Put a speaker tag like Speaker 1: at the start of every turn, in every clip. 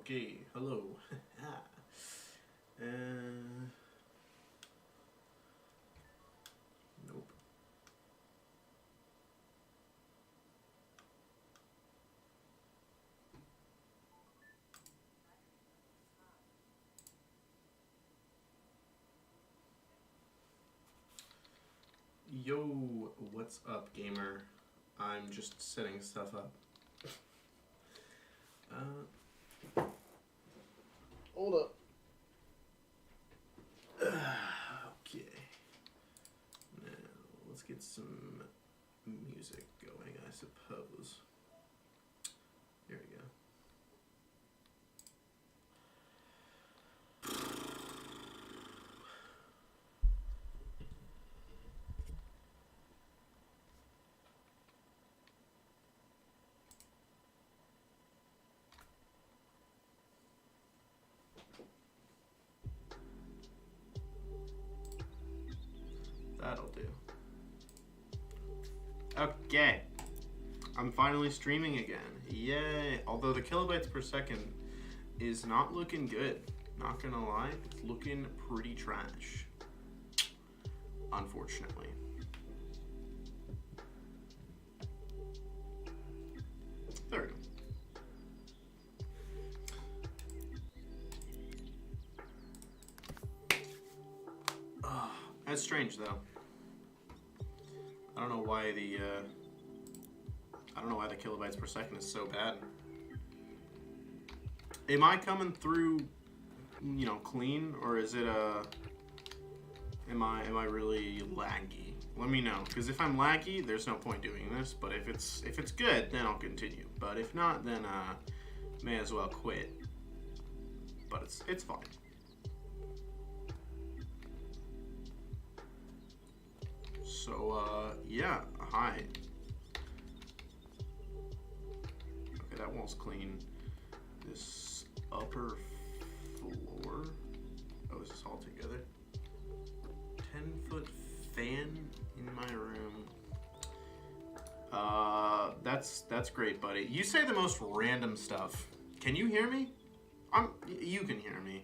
Speaker 1: Okay, hello. uh, nope. Yo, what's up, gamer? I'm just setting stuff up. Hold up. Okay. Now, let's get some music going, I suppose. There we go. That'll do. Okay. I'm finally streaming again. Yay! Although the kilobytes per second is not looking good. Not gonna lie, it's looking pretty trash. Unfortunately. There we go. That's strange though. I don't know why the kilobytes per second is so bad. Am I coming through, clean, or is it am I really laggy? Let me know, because if I'm laggy, there's no point doing this. But if it's good, then I'll continue. But if not, then may as well quit. But it's fine. So yeah, hi. Okay, that wall's clean. This upper floor. Oh, is this all together? 10-foot fan in my room. That's great, buddy. You say the most random stuff. Can you hear me? You can hear me.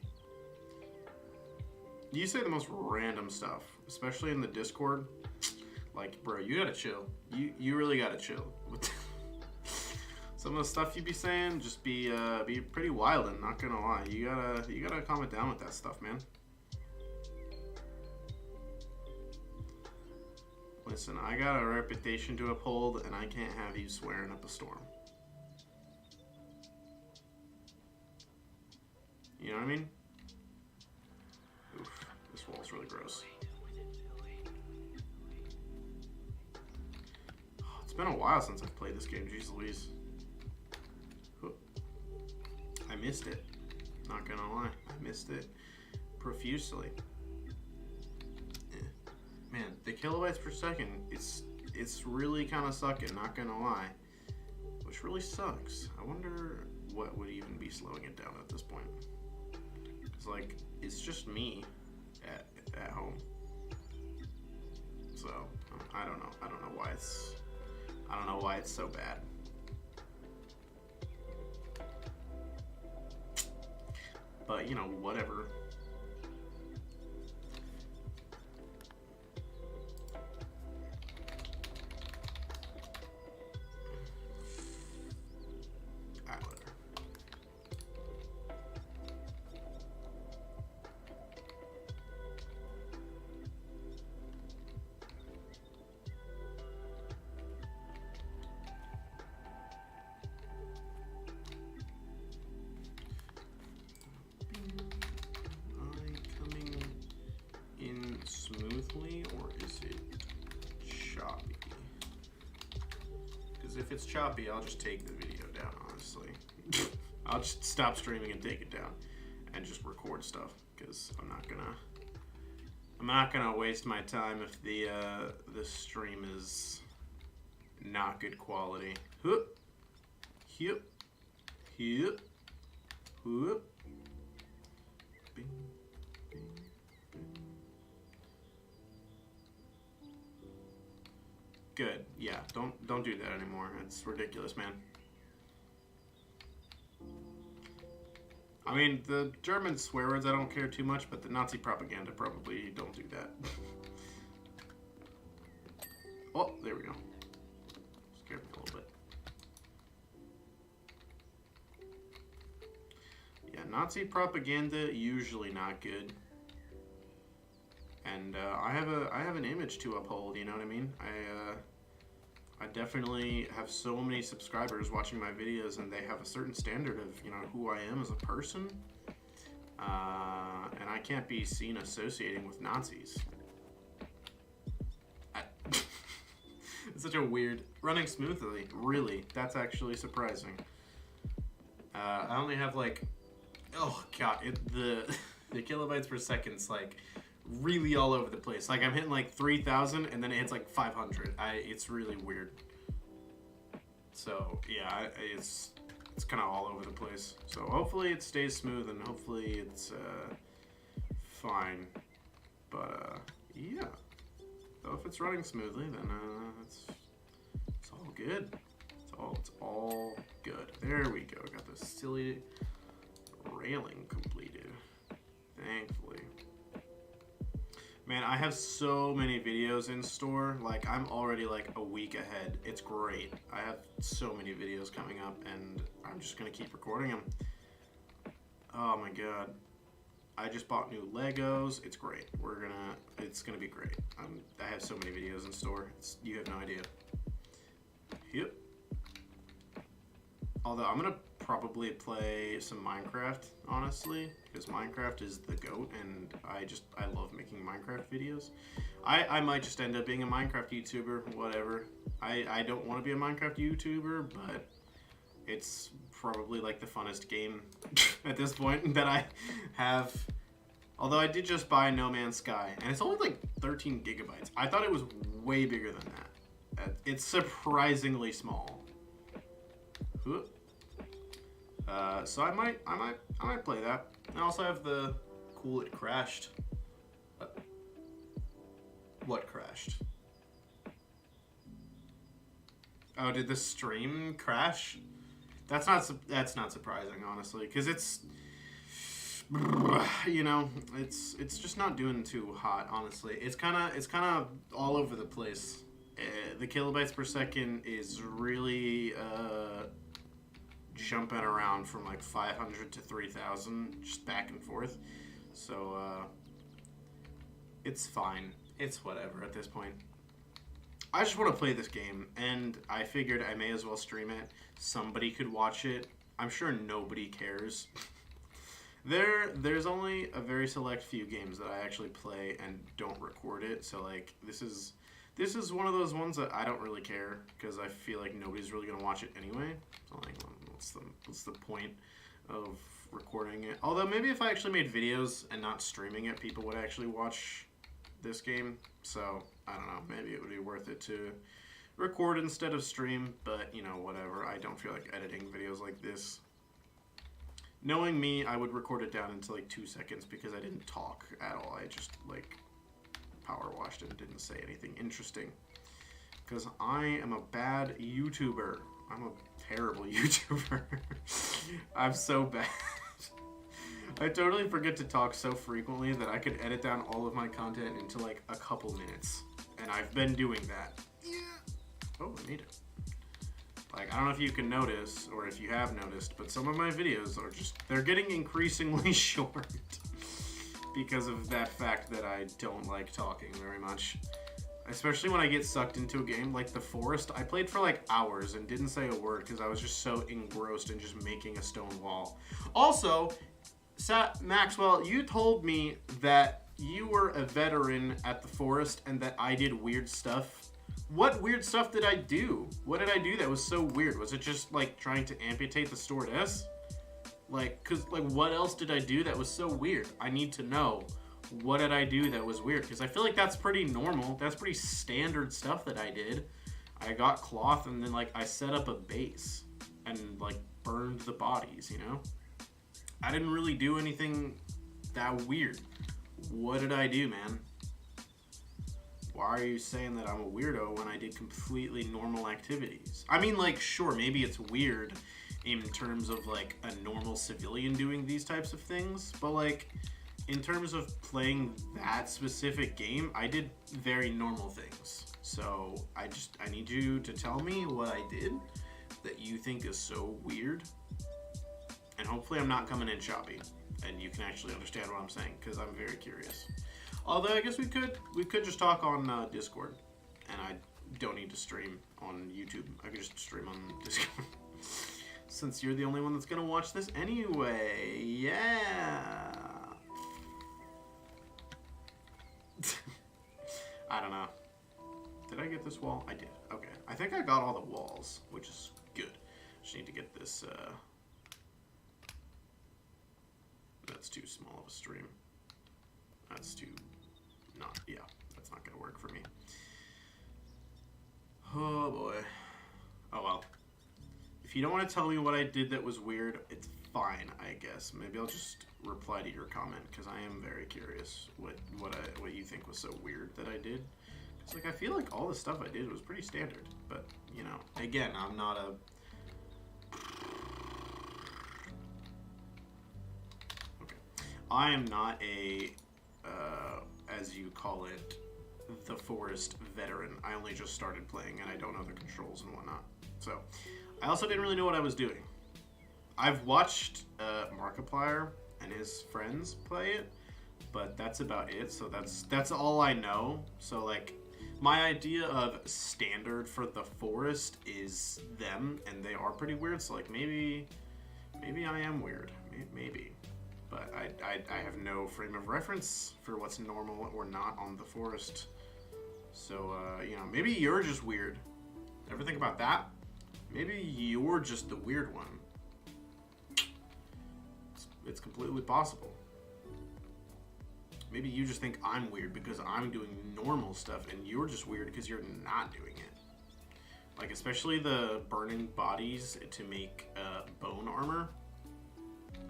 Speaker 1: You say the most random stuff, especially in the Discord. Like, bro, you gotta chill. You really gotta chill. Some of the stuff you be saying just be pretty wild, and not gonna lie. You gotta calm it down with that stuff, man. Listen, I got a reputation to uphold, and I can't have you swearing up a storm. You know what I mean? Oof, this wall's really gross. Oh, it's been a while since I've played this game, jeez Louise. I missed it. Not gonna lie, I missed it profusely. Man, the kilobytes per second, it's really kind of sucking, not gonna lie. Which really sucks. I wonder what would even be slowing it down at this point. It's like, it's just me at home. So, I don't know. I don't know why it's so bad. But, whatever. Smoothly, or is it choppy? Because if it's choppy, I'll just take the video down, honestly. I'll just stop streaming and take it down and just record stuff, because I'm not gonna waste my time if the stream is not good quality. Hup. Hup. Hup. Hup. Bing. Good. Yeah, don't do that anymore. It's ridiculous, man. I mean, the German swear words I don't care too much, but the Nazi propaganda probably don't do that. Oh, there we go. Scared me a little bit. Yeah, Nazi propaganda usually not good. And I have an image to uphold. You know what I mean? I definitely have so many subscribers watching my videos, and they have a certain standard of, you know, who I am as a person. And I can't be seen associating with Nazis. It's such a weird... Running smoothly, really. That's actually surprising. I only have like... Oh, God. The kilobytes per second's like really all over the place. Like I'm hitting like 3,000 and then it hits like 500. It's really weird. So yeah, it's kind of all over the place. So hopefully it stays smooth and hopefully it's fine. But yeah. So if it's running smoothly, then it's all good. It's all good. There we go. Got the silly railing completed. Thankfully. Man, I have so many videos in store. Like, I'm already like a week ahead. It's great. I have so many videos coming up, and I'm just gonna keep recording them. Oh my god. I just bought new Legos. It's great. It's gonna be great. I have so many videos in store. You have no idea. Yep. Although I'm gonna probably play some Minecraft, honestly, because Minecraft is the GOAT, and I love making Minecraft videos. I might just end up being a Minecraft YouTuber, whatever. I don't want to be a Minecraft YouTuber, but it's probably like the funnest game at this point that I have. Although I did just buy No Man's Sky, and it's only like 13 gigabytes. I thought it was way bigger than that. It's surprisingly small. So I might play that. I also have the cool it crashed. What crashed? Oh, did the stream crash? That's not surprising, honestly, because it's, you know, it's just not doing too hot, honestly. It's kind of all over the place. The kilobytes per second is really jumping around from like 500 to 3,000, just back and forth. So it's fine. It's whatever at this point. I just want to play this game, and I figured I may as well stream it. Somebody could watch it. I'm sure nobody cares. There's only a very select few games that I actually play and don't record it. So like this is one of those ones that I don't really care, because I feel like nobody's really gonna watch it anyway. So like, what's the point of recording it? Although maybe if I actually made videos and not streaming it, people would actually watch this game. So I don't know, maybe it would be worth it to record instead of stream, but you know, whatever. I don't feel like editing videos like this. Knowing me, I would record it down into like 2 seconds because I didn't talk at all. I just like power washed and didn't say anything interesting, because I am a bad YouTuber. I'm a terrible YouTuber. I'm so bad. I totally forget to talk so frequently that I could edit down all of my content into like a couple minutes, and I've been doing that. Oh, I need it. Like, I don't know if you can notice, or if you have noticed, but some of my videos are they're getting increasingly short because of that fact that I don't like talking very much. Especially when I get sucked into a game like The Forest. I played for like hours and didn't say a word because I was just so engrossed in just making a stone wall. Also, Maxwell, you told me that you were a veteran at The Forest and that I did weird stuff. What weird stuff did I do? What did I do that was so weird? Was it just like trying to amputate the stewardess? Like, what else did I do that was so weird? I need to know. What did I do that was weird? Because I feel like that's pretty normal. That's pretty standard stuff that I did. I got cloth and then like I set up a base and like burned the bodies, you know? I didn't really do anything that weird. What did I do, man? Why are you saying that I'm a weirdo when I did completely normal activities? I mean, like, sure, maybe it's weird in terms of like a normal civilian doing these types of things, but like in terms of playing that specific game, I did very normal things. So I need you to tell me what I did that you think is so weird, and hopefully I'm not coming in choppy and you can actually understand what I'm saying, because I'm very curious. Although I guess we could just talk on Discord, and I don't need to stream on YouTube. I could just stream on Discord. Since you're the only one that's gonna watch this anyway. Yeah. I don't know. Did I get this wall? I did. Okay. I think I got all the walls, which is good. Just need to get this, that's too small of a stream. That's too... not... yeah, that's not gonna work for me. Oh, boy. Oh, well. If you don't want to tell me what I did that was weird, it's fine, I guess. Maybe I'll just reply to your comment, because I am very curious what you think was so weird that I did. It's like, I feel like all the stuff I did was pretty standard. But, you know, again, I'm not a... okay. I am not a, as you call it, the Forest veteran. I only just started playing, and I don't know the controls and whatnot. So, I also didn't really know what I was doing. I've watched Markiplier and his friends play it, but that's about it. So that's all I know. So like, my idea of standard for the Forest is them, and they are pretty weird. So like, maybe I am weird. Maybe, but I have no frame of reference for what's normal or not on the Forest. So you know, maybe you're just weird. Ever think about that? Maybe you're just the weird one. It's completely possible. Maybe you just think I'm weird because I'm doing normal stuff, and you're just weird because you're not doing it. Like, especially the burning bodies to make bone armor.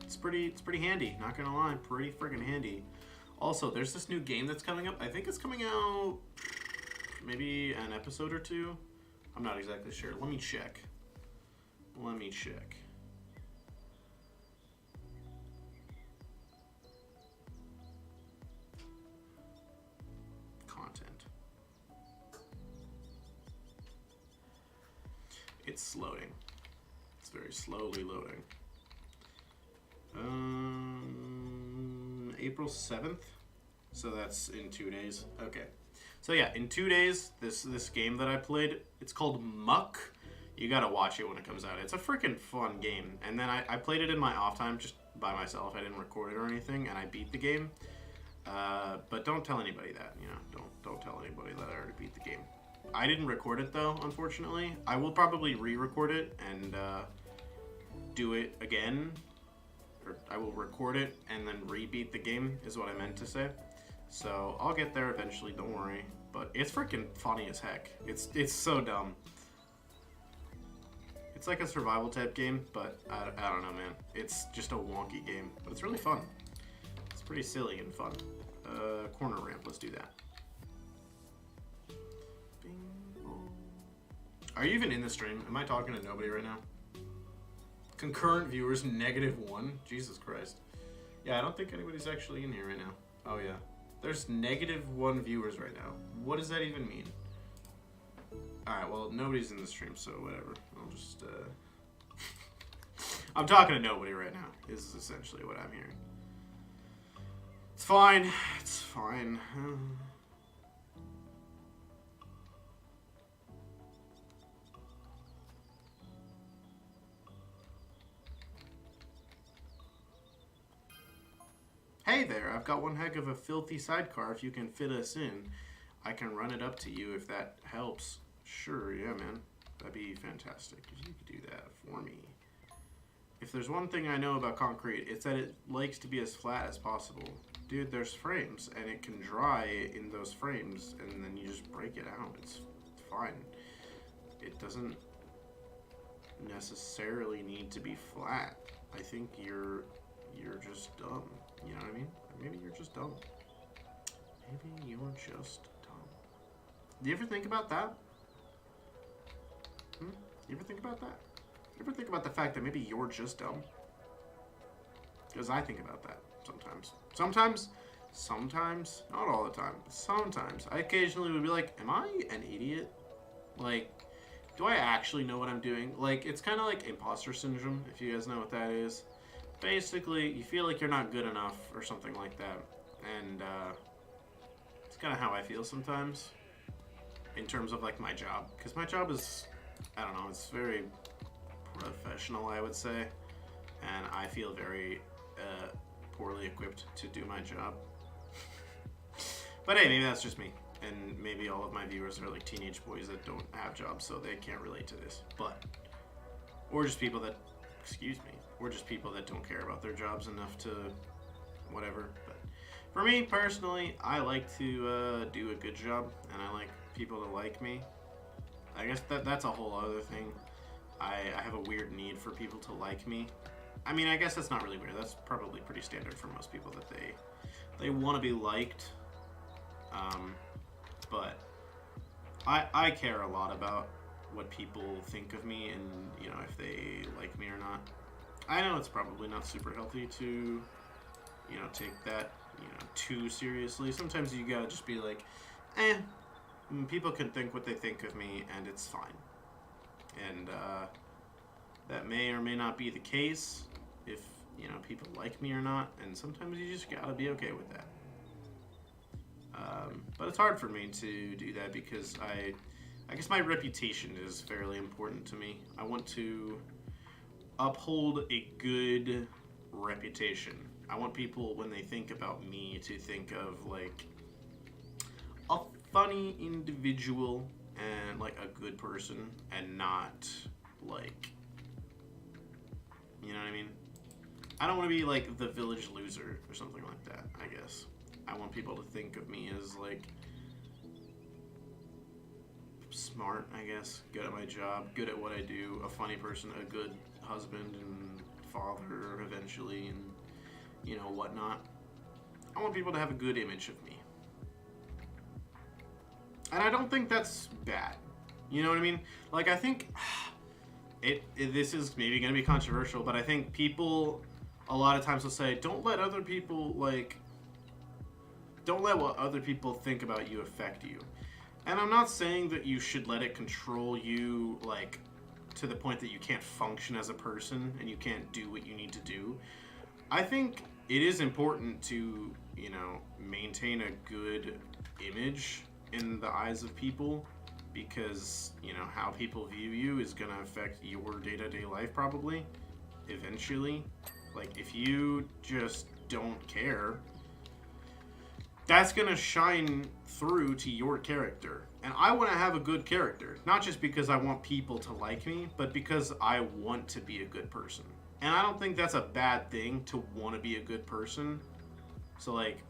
Speaker 1: It's pretty handy, not gonna lie, pretty freaking handy. Also, there's this new game that's coming up. I think it's coming out maybe an episode or two. I'm not exactly sure. Let me check. Content. It's loading. It's very slowly loading. April 7th. So that's in 2 days. Okay. So yeah, in 2 days, this game that I played, it's called Muck. You gotta watch it when it comes out. It's a freaking fun game. And then I played it in my off time just by myself. I didn't record it or anything, and I beat the game. But don't tell anybody that, you know. Don't tell anybody that I already beat the game. I didn't record it though, unfortunately. I will probably re-record it and do it again. Or I will record it and then re-beat the game, is what I meant to say. So I'll get there eventually, don't worry. But it's freaking funny as heck. It's so dumb. It's like a survival type game, but I don't know, man. It's just a wonky game, but it's really fun. It's pretty silly and fun. Corner ramp, let's do that. Bing, bong. Are you even in the stream? Am I talking to nobody right now? Concurrent viewers, -1. Jesus Christ. Yeah, I don't think anybody's actually in here right now. Oh yeah. There's -1 viewers right now. What does that even mean? Alright, well, nobody's in the stream, so whatever. I'll just, I'm talking to nobody right now, is essentially what I'm hearing. It's fine. It's fine. Hey there, I've got one heck of a filthy sidecar. If you can fit us in, I can run it up to you if that helps. Sure, yeah, man. That'd be fantastic if you could do that for me. If there's one thing I know about concrete, it's that it likes to be as flat as possible. Dude, there's frames, and it can dry in those frames, and then you just break it out. It's fine. It doesn't necessarily need to be flat. I think you're just dumb. You know what I mean? Maybe you're just dumb. Maybe you're just dumb. Do you ever think about that? You ever think about that? Ever think about the fact that maybe you're just dumb? Because I think about that sometimes. Sometimes, not all the time, but sometimes. I occasionally would be like, am I an idiot? Like, do I actually know what I'm doing? Like, it's kind of like imposter syndrome, if you guys know what that is. Basically, you feel like you're not good enough or something like that. And it's kind of how I feel sometimes in terms of, like, my job. Because my job is, I don't know, it's very professional, I would say. And I feel very poorly equipped to do my job. But hey, maybe that's just me. And maybe all of my viewers are like teenage boys that don't have jobs, so they can't relate to this. But, or just people that, or just people that don't care about their jobs enough to whatever. But for me personally, I like to do a good job, and I like people to like me. I guess that's a whole other thing. I have a weird need for people to like me. I mean, I guess that's not really weird. That's probably pretty standard for most people that they want to be liked. But I care a lot about what people think of me and, you know, if they like me or not. I know it's probably not super healthy to, you know, take that, you know, too seriously. Sometimes you gotta just be like, people can think what they think of me and it's fine. And that may or may not be the case if, you know, people like me or not. And sometimes you just gotta be okay with that. But it's hard for me to do that because I guess my reputation is fairly important to me. I want to uphold a good reputation. I want people, when they think about me, to think of like a funny individual and like a good person and not like, you know what I mean? I don't want to be like the village loser or something like that, I guess. I want people to think of me as like smart, I guess, good at my job, good at what I do, a funny person, a good husband and father eventually, and, you know, whatnot. I want people to have a good image of me. And I don't think that's bad. You know what I mean? Like, I think this is maybe going to be controversial, but I think people a lot of times will say, don't let other people, like, don't let what other people think about you affect you. And I'm not saying that you should let it control you, like, to the point that you can't function as a person and you can't do what you need to do. I think it is important to, you know, maintain a good image in the eyes of people because, you know, how people view you is going to affect your day-to-day life probably, eventually. Like, if you just don't care, that's going to shine through to your character. And I want to have a good character. Not just because I want people to like me, but because I want to be a good person. And I don't think that's a bad thing to want to be a good person. So, like,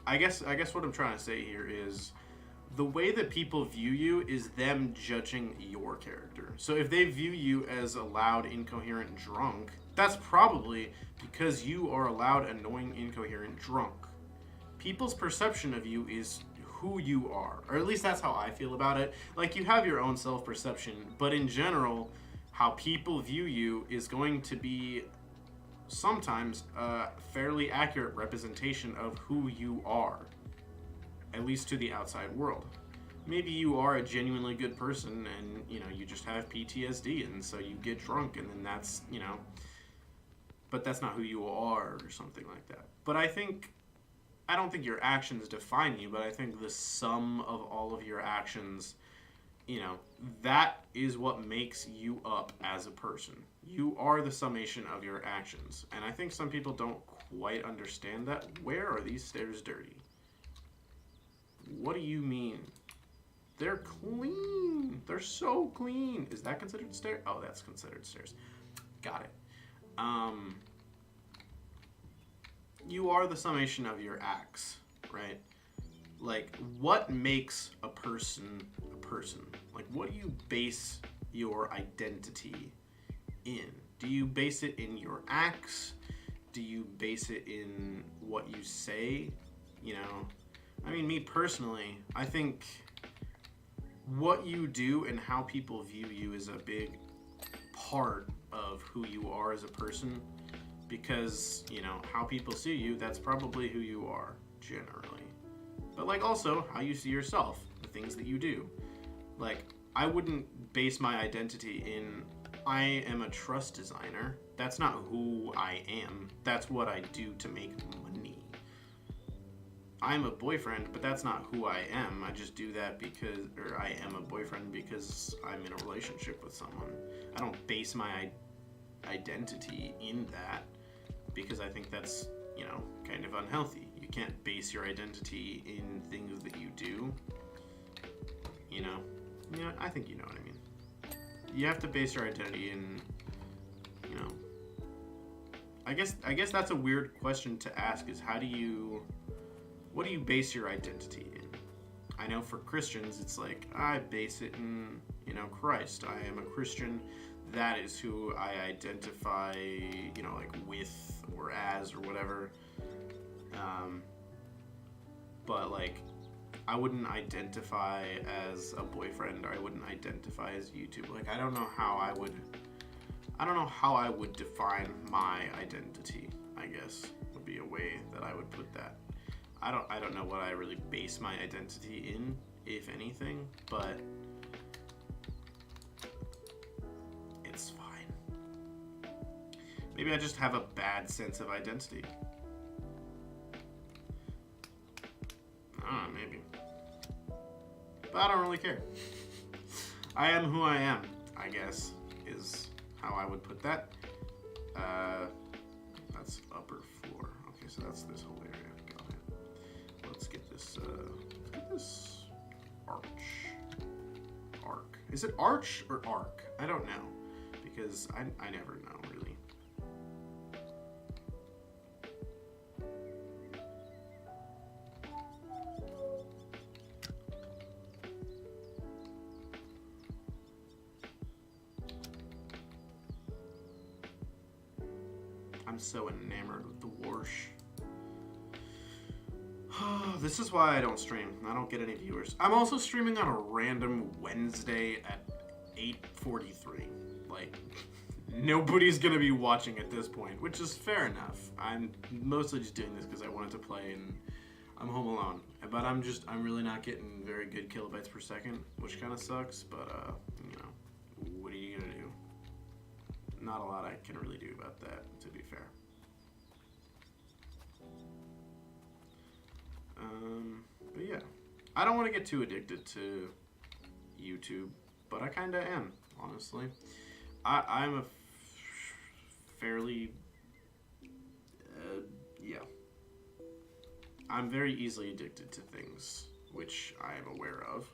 Speaker 1: I guess what I'm trying to say here is the way that people view you is them judging your character. So if they view you as a loud, incoherent drunk, that's probably because you are a loud, annoying, incoherent drunk. People's perception of you is who you are, or at least that's how I feel about it. Like, you have your own self-perception, but in general, how people view you is going to be sometimes a fairly accurate representation of who you are, at least to the outside world. Maybe you are a genuinely good person and, you know, you just have PTSD and so you get drunk and then that's, you know, but that's not who you are or something like that. But I don't think your actions define you, but I think the sum of all of your actions, you know, that is what makes you up as a person. You are the summation of your actions. And I think some people don't quite understand that. Where are these stairs dirty? What do you mean? They're clean. They're so clean. Is that considered stairs? Oh, that's considered stairs. Got it. You are the summation of your acts, right? Like, what makes a person a person? Like, what do you base your identity in? Do you base it in your acts? Do you base it in what you say? You know, I mean, me personally, I think what you do and how people view you is a big heart of who you are as a person, because, you know, how people see you, that's probably who you are, generally. But, like, also, how you see yourself, the things that you do. Like, I wouldn't base my identity in, I am a truss designer. That's not who I am. That's what I do to make money. I'm a boyfriend, but that's not who I am. I just do that because, or I am a boyfriend because I'm in a relationship with someone. I don't base my identity in that, because I think that's, you know, kind of unhealthy. You can't base your identity in things that you do. You know? Yeah, I think you know what I mean. You have to base your identity in, you know, I guess that's a weird question to ask, is what do you base your identity in? I know for Christians, it's like, I base it in, you know, Christ. I am a Christian. That is who I identify, you know, like with or as or whatever. But like, I wouldn't identify as a boyfriend, or I wouldn't identify as YouTube. Like, I don't know how I would define my identity, I guess, would be a way that I would put that. I don't know what I really base my identity in, if anything, but it's fine. Maybe I just have a bad sense of identity. I don't know, maybe. But I don't really care. I am who I am, I guess, is how I would put that. That's upper floor. Okay, so that's this whole area. Got it. Let's get this arch. Arc. Is it arch or arc? I don't know, because I never know, really. I'm so enamored with the Warsh. This is why I don't stream. I don't get any viewers. I'm also streaming on a random Wednesday at 8:43. Like, nobody's gonna be watching at this point, which is fair enough. I'm mostly just doing this because I wanted to play and I'm home alone. But I'm really not getting very good kilobytes per second, which kind of sucks. But you know, what are you gonna do? Not a lot I can really do about that, to be fair. But yeah, I don't want to get too addicted to YouTube, but I kind of am, honestly. I'm a fairly, yeah. I'm very easily addicted to things, which I am aware of.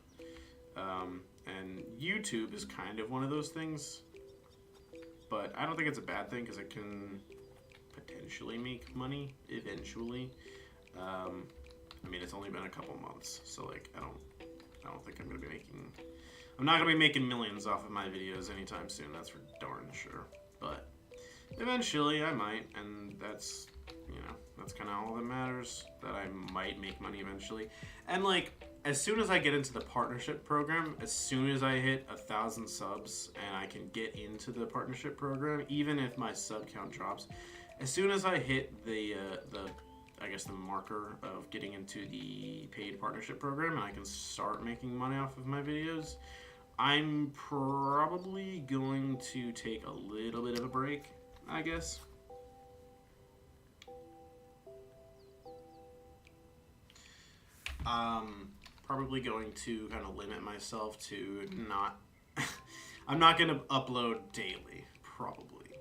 Speaker 1: And YouTube is kind of one of those things, but I don't think it's a bad thing because it can potentially make money eventually. I mean, it's only been a couple months, so like, I don't think I'm not gonna be making millions off of my videos anytime soon. That's for darn sure. But eventually, I might, and that's, you know, that's kind of all that matters. That I might make money eventually, and like, as soon as I get into the partnership program, as soon as I hit 1,000 subs and I can get into the partnership program, even if my sub count drops, as soon as I hit the marker of getting into the paid partnership program and I can start making money off of my videos, I'm probably going to take a little bit of a break, I guess. Probably going to kind of limit myself to not... I'm not going to upload daily, probably.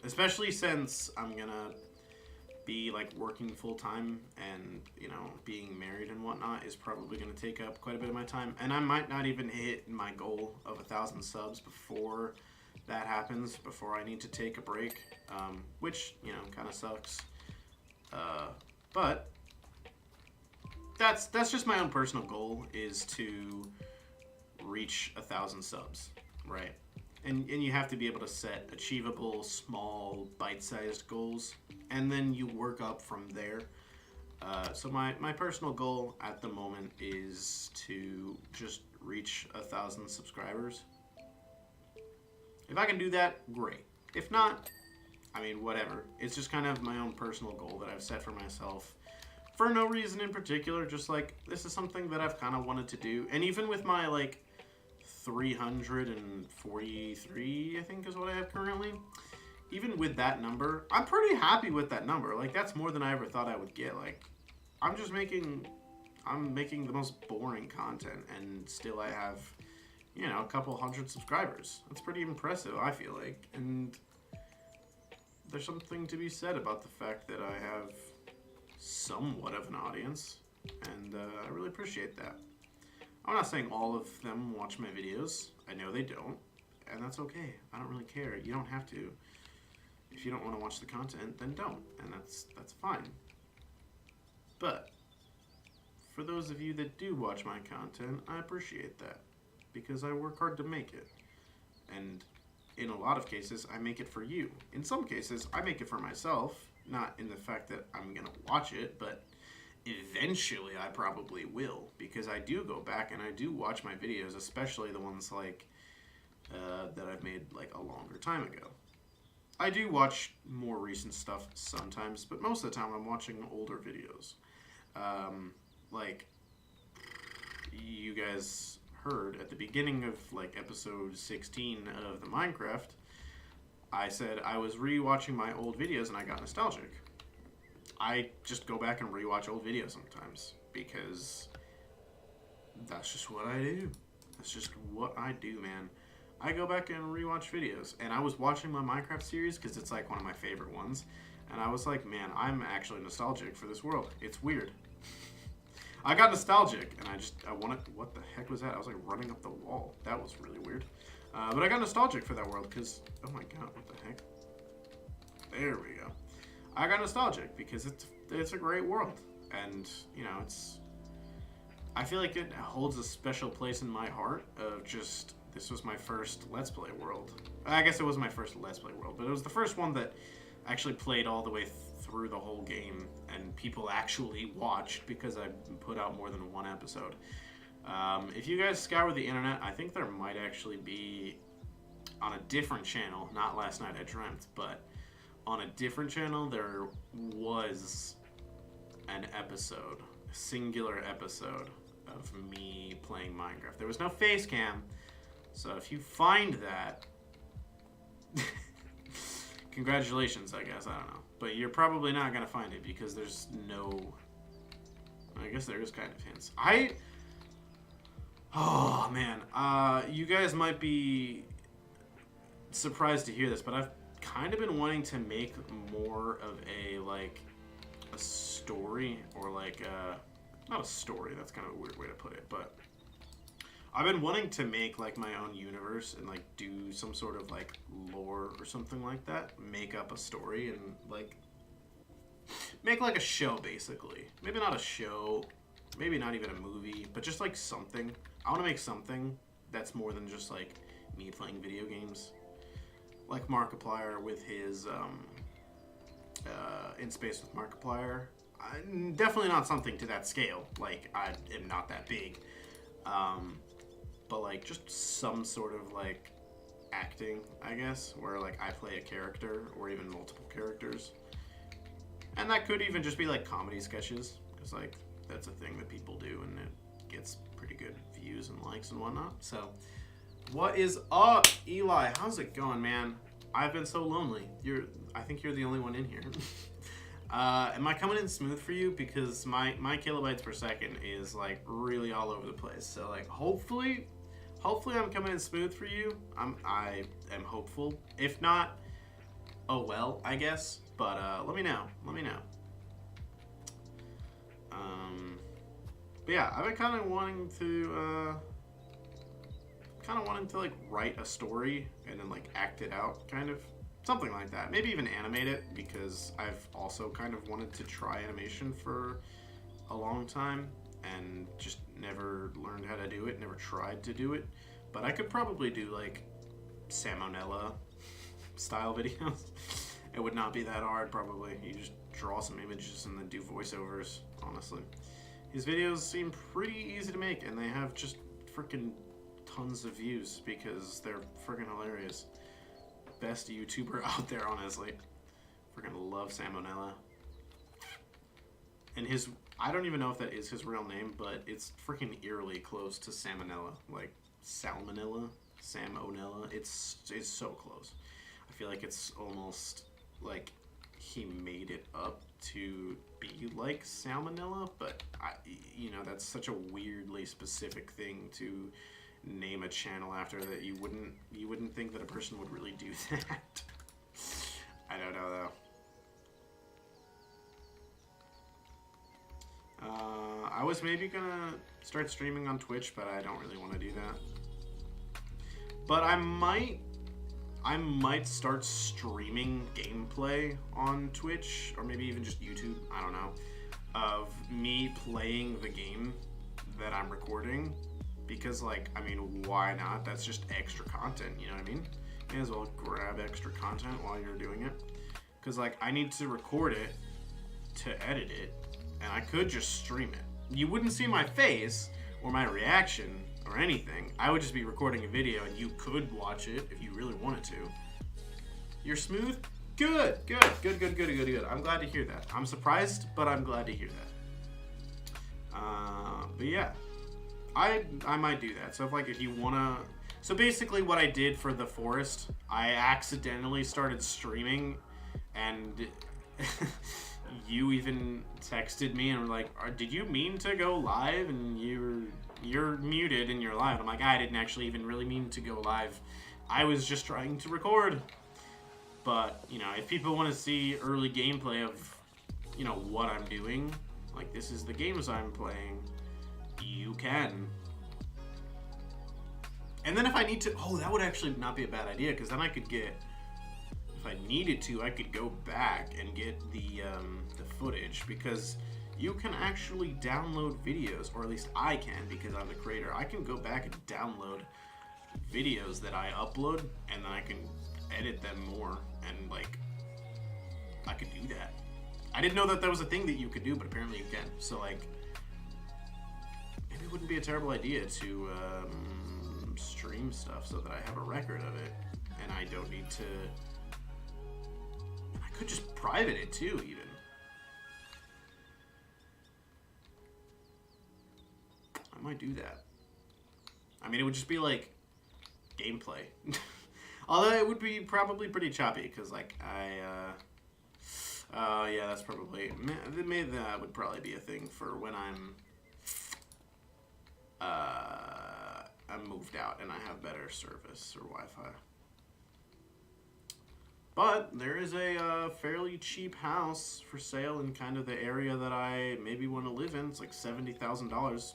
Speaker 1: Especially since I'm going to be like working full time, and you know, being married and whatnot is probably going to take up quite a bit of my time, and I might not even hit my goal of 1,000 subs before that happens, before I need to take a break, which, you know, kind of sucks, but that's just my own personal goal, is to reach 1,000 subs, right? And you have to be able to set achievable, small, bite-sized goals, and then you work up from there. So my personal goal at the moment is to just reach 1,000 subscribers. If I can do that, great. If not, I mean, whatever. It's just kind of my own personal goal that I've set for myself for no reason in particular. Just like, this is something that I've kind of wanted to do. And even with my, like, 343, I think is what I have currently. Even with that number, I'm pretty happy with that number. Like, that's more than I ever thought I would get. Like, I'm making the most boring content, and still I have, you know, a couple hundred subscribers. That's pretty impressive, I feel like. And there's something to be said about the fact that I have somewhat of an audience, and I really appreciate that. I'm not saying all of them watch my videos. I know they don't, and that's okay. I don't really care. You don't have to. If you don't want to watch the content, then don't, and that's fine. But for those of you that do watch my content, I appreciate that, because I work hard to make it. And in a lot of cases, I make it for you. In some cases, I make it for myself, not in the fact that I'm going to watch it, but eventually I probably will, because I do go back and I do watch my videos, especially the ones like that I've made like a longer time ago. I do watch more recent stuff sometimes, but most of the time I'm watching older videos. Like, you guys heard at the beginning of like episode 16 of the Minecraft, I said I was re-watching my old videos and I got nostalgic. I just go back and rewatch old videos sometimes, because that's just what I do. That's just what I do, man. I go back and rewatch videos, and I was watching my Minecraft series because it's like one of my favorite ones, and I was like, man, I'm actually nostalgic for this world. It's weird. I got nostalgic, and I wanted, what the heck was that? I was like running up the wall. That was really weird. But I got nostalgic for that world because, oh my god, what the heck? There we go. I got nostalgic because it's a great world, and you know, I feel like it holds a special place in my heart of just, this was my first Let's Play world. I guess it wasn't my first Let's Play world, but it was the first one that actually played all the way through the whole game, and people actually watched because I put out more than one episode. If you guys scour the internet, I think there might actually be, on a different channel, not Last Night I Dreamt, but on a different channel, there was an episode, a singular episode of me playing Minecraft. There was no face cam, so if you find that, congratulations, I guess, I don't know. But you're probably not going to find it because there's no, I guess there is kind of hints. Oh man, you guys might be surprised to hear this, but I've kind of been wanting to make more of a story, or like not a story, that's kind of a weird way to put it, but I've been wanting to make like my own universe and like do some sort of like lore or something like that, make up a story and like make like a show, basically. Maybe not a show, maybe not even a movie, but just like something. I want to make something that's more than just like me playing video games. Like Markiplier with his In Space with Markiplier. Definitely not something to that scale. Like, I am not that big. But like just some sort of like acting, I guess, where like I play a character or even multiple characters. And that could even just be like comedy sketches, because like that's a thing that people do and it gets pretty good views and likes and whatnot. So what is up, Eli? How's it going, man? I've been so lonely. I think you're the only one in here. Am I coming in smooth for you? Because my kilobytes per second is like really all over the place. So like hopefully I'm coming in smooth for you. I am hopeful. If not, oh well, I guess. But let me know. Let me know. But yeah, I've been kind of wanting to like write a story and then like act it out, kind of something like that. Maybe even animate it, because I've also kind of wanted to try animation for a long time and just never learned how to do it, never tried to do it. But I could probably do like Salmonella style videos. It would not be that hard, probably. You just draw some images and then do voiceovers, honestly. His videos seem pretty easy to make, and they have just freaking tons of views because they're freaking hilarious. best YouTuber out there, honestly. Freaking love Salmonella. And his, I don't even know if that is his real name, but it's freaking eerily close to Salmonella. Like, Salmonella? Salmonella? It's so close. I feel like it's almost like he made it up to be like Salmonella, but that's such a weirdly specific thing to name a channel after that. You wouldn't think that a person would really do that. I don't know though. I was maybe gonna start streaming on Twitch, but I don't really want to do that. But I might start streaming gameplay on Twitch, or maybe even just YouTube, I don't know, of me playing the game that I'm recording. Because, like, I mean, why not? That's just extra content, you know what I mean? May as well grab extra content while you're doing it. Because, like, I need to record it to edit it, and I could just stream it. You wouldn't see my face or my reaction or anything. I would just be recording a video, and you could watch it if you really wanted to. You're smooth? Good. I'm glad to hear that. I'm surprised, but I'm glad to hear that. But yeah, I might do that. So if you wanna, so basically what I did for The Forest, I accidentally started streaming, and you even texted me and were like, did you mean to go live? And you're muted and you're live. I'm like, I didn't actually even really mean to go live. I was just trying to record. But, if people want to see early gameplay of, what I'm doing, like this is the games I'm playing, you can. And then if I need to, that would actually not be a bad idea, because then I could get, if I needed to, I could go back and get the footage, because you can actually download videos, or at least I can, because I'm the creator. I can go back and download videos that I upload, and then I can edit them more, and like, I could do that. I didn't know that was a thing that you could do, but apparently you can. So like, maybe it wouldn't be a terrible idea to stream stuff so that I have a record of it, and I don't need to. I could just private it too, even. I might do that. I mean, it would just be like gameplay. Although it would be probably pretty choppy, because like yeah, that's probably, maybe that would probably be a thing for when I'm moved out and I have better service or Wi-Fi. But there is a fairly cheap house for sale in kind of the area that I maybe want to live in. It's like $70,000.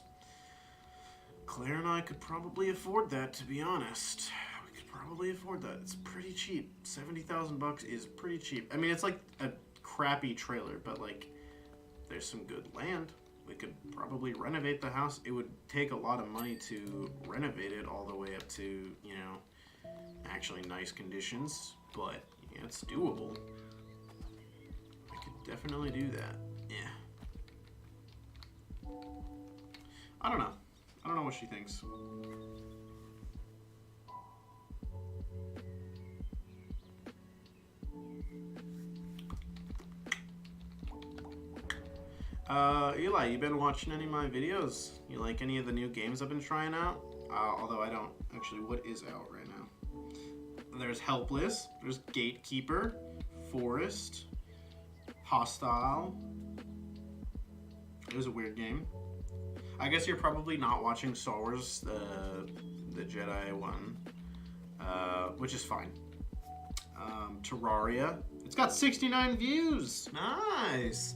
Speaker 1: Claire and I could probably afford that, to be honest. We could probably afford that. It's pretty cheap. $70,000 is pretty cheap. I mean, it's like a crappy trailer, but like, there's some good land. We could probably renovate the house. It would take a lot of money to renovate it all the way up to, actually nice conditions, but yeah, it's doable. I could definitely do that. Yeah. I don't know what she thinks. Eli, you been watching any of my videos? You like any of the new games I've been trying out? Although I don't actually, what is out right now? There's Helpless, there's Gatekeeper, Forest, Hostile. It was a weird game. I guess you're probably not watching Star Wars, the Jedi one, which is fine. Terraria. It's got 69 views. Nice.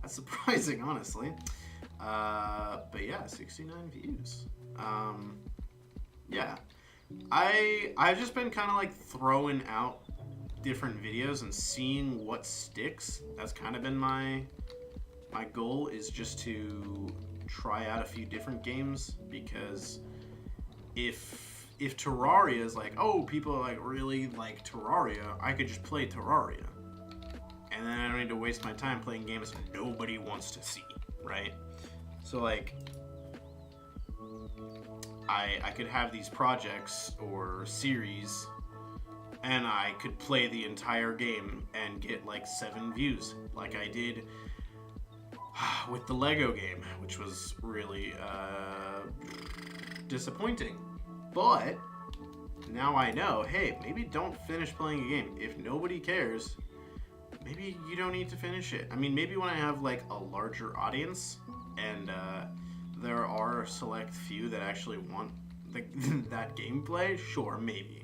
Speaker 1: That's surprising, honestly. But yeah, 69 views. Yeah. I've just been kind of like throwing out different videos and seeing what sticks. That's kind of been my goal, is just to try out a few different games, because if Terraria is like, oh, people like really like Terraria, I could just play Terraria. And then I don't need to waste my time playing games nobody wants to see, right? So like, I could have these projects or series and I could play the entire game and get like 7 views, like I did with the Lego game, which was really disappointing. But now I know, hey, maybe don't finish playing a game. If nobody cares, maybe you don't need to finish it. I mean, maybe when I have like a larger audience and there are a select few that actually want that gameplay, sure, maybe.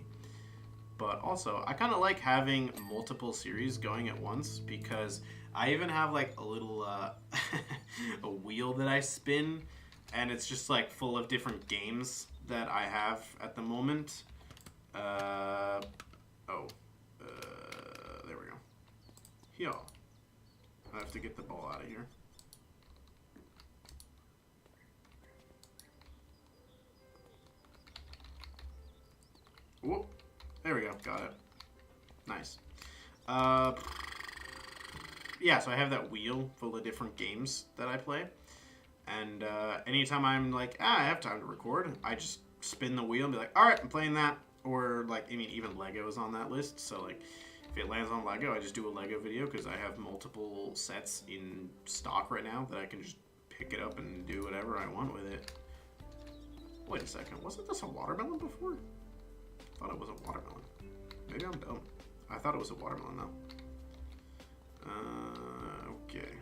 Speaker 1: But also, I kind of like having multiple series going at once because I even have like a little a wheel that I spin, and it's just like full of different games that I have at the moment. There we go. Here. I have to get the ball out of here. Whoop. There we go. Got it. Nice. Yeah, so I have that wheel full of different games that I play. And anytime I'm like, I have time to record, I just spin the wheel and be like, all right, I'm playing that. Or, like, I mean, even Lego is on that list. So, like, if it lands on Lego, I just do a Lego video because I have multiple sets in stock right now that I can just pick it up and do whatever I want with it. Wait a second. Wasn't this a watermelon before? I thought it was a watermelon. Maybe I'm dumb. I thought it was a watermelon, though. Okay.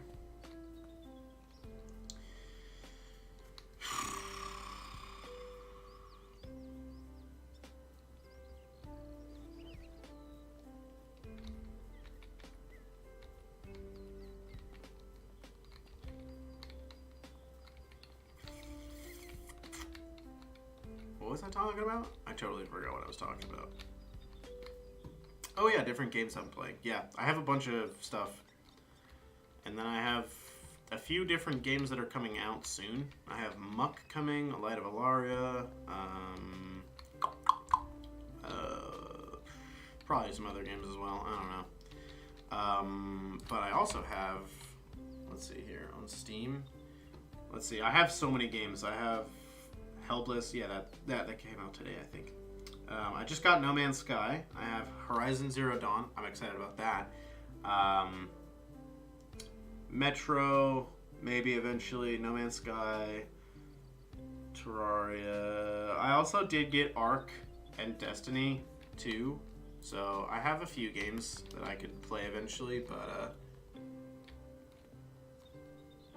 Speaker 1: What was I talking about? I totally forgot what I was talking about. Oh yeah, different games I'm playing. Yeah, I have a bunch of stuff. And then I have a few different games that are coming out soon. I have Muck coming, Light of Alaria, probably some other games as well. I don't know. But I also have, let's see here, on Steam. Let's see, I have so many games. I have Helpless, yeah, that came out today, I think. I just got No Man's Sky. I have Horizon Zero Dawn. I'm excited about that. Metro, maybe eventually. No Man's Sky. Terraria. I also did get Ark and Destiny 2. So I have a few games that I could play eventually, but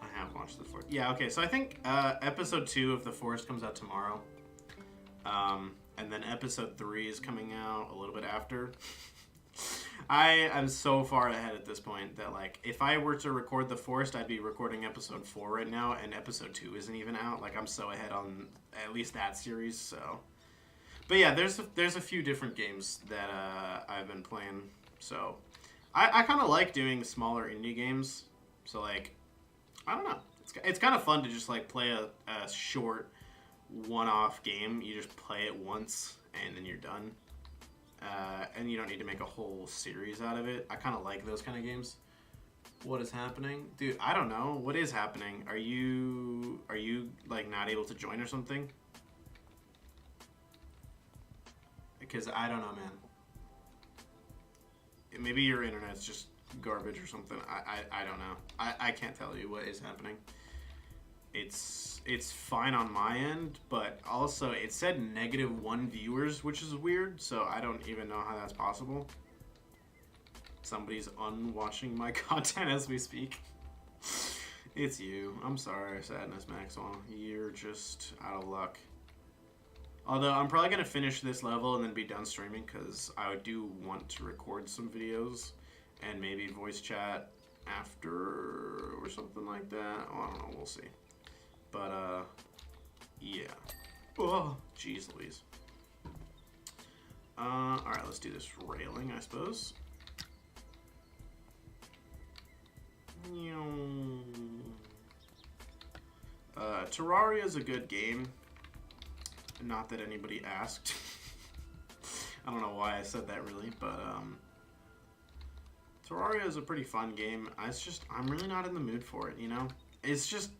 Speaker 1: I have launched the Forest. Yeah, okay, so I think episode 2 of The Forest comes out tomorrow. And then episode 3 is coming out a little bit after. I am so far ahead at this point that, like, if I were to record The Forest, I'd be recording episode 4 right now, and episode 2 isn't even out. Like, I'm so ahead on at least that series, so. But yeah, there's a few different games that I've been playing. So I kind of like doing smaller indie games. So, like, I don't know. It's kind of fun to just, like, play a short one-off game. You just play it once, and then you're done. And you don't need to make a whole series out of it. I kind of like those kind of games. What is happening? Dude, I don't know. What is happening? Are you like, not able to join or something? Because I don't know, man. Maybe your internet's just garbage or something. I don't know. I can't tell you what is happening. It's fine on my end, but also it said -1 viewers, which is weird, so I don't even know how that's possible. Somebody's unwatching my content as we speak. It's you. I'm sorry, Sadness Maxwell. You're just out of luck. Although I'm probably going to finish this level and then be done streaming, because I do want to record some videos and maybe voice chat after or something like that. Oh, I don't know. We'll see. But, yeah. Oh, jeez Louise. Alright, let's do this railing, I suppose. Terraria is a good game. Not that anybody asked. I don't know why I said that really, but, Terraria is a pretty fun game. It's just, I'm really not in the mood for it, you know? It's just,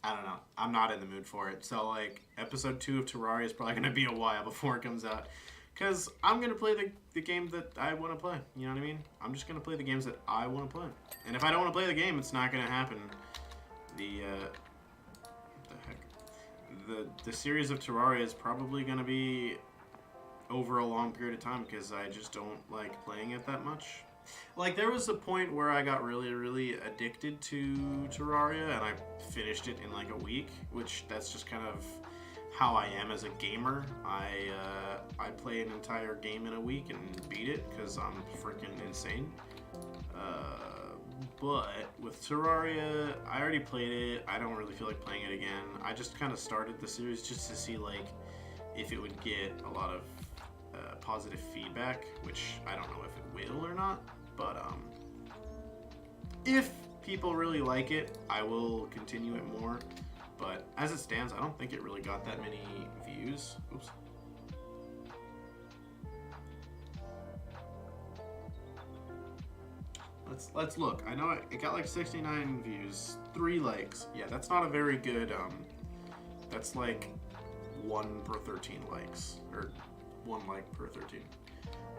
Speaker 1: I don't know. I'm not in the mood for it. So, like, episode 2 of Terraria is probably going to be a while before it comes out. Because I'm going to play the game that I want to play. You know what I mean? I'm just going to play the games that I want to play. And if I don't want to play the game, it's not going to happen. The series of Terraria is probably going to be over a long period of time because I just don't like playing it that much. Like, there was a point where I got really, really addicted to Terraria, and I finished it in like a week, which that's just kind of how I am as a gamer. I play an entire game in a week and beat it because I'm freaking insane. But with Terraria, I already played it. I don't really feel like playing it again. I just kind of started the series just to see like if it would get a lot of positive feedback, which I don't know if it will or not. But if people really like it, I will continue it more. But as it stands, I don't think it really got that many views. Oops. Let's look. I know it got like 69 views, 3 likes. Yeah, that's not a very good. That's like 1 per 13 likes, or 1 like per 13.